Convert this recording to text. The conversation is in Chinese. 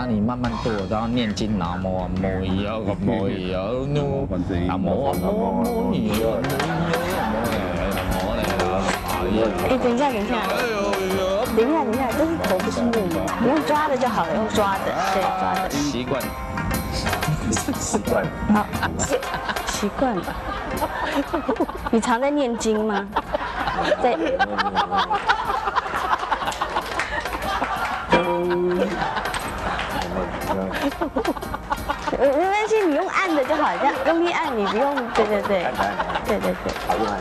然后你慢慢做，然后念经，南无阿弥陀佛，南无南无阿弥陀佛，哎，等一下，这是头不是目，你用抓的就好了，用抓的，对，抓的。习惯。好，习惯吧。你常在念经吗？在。没关系，你用按的就好，这样用力按，你不用，对。好用按。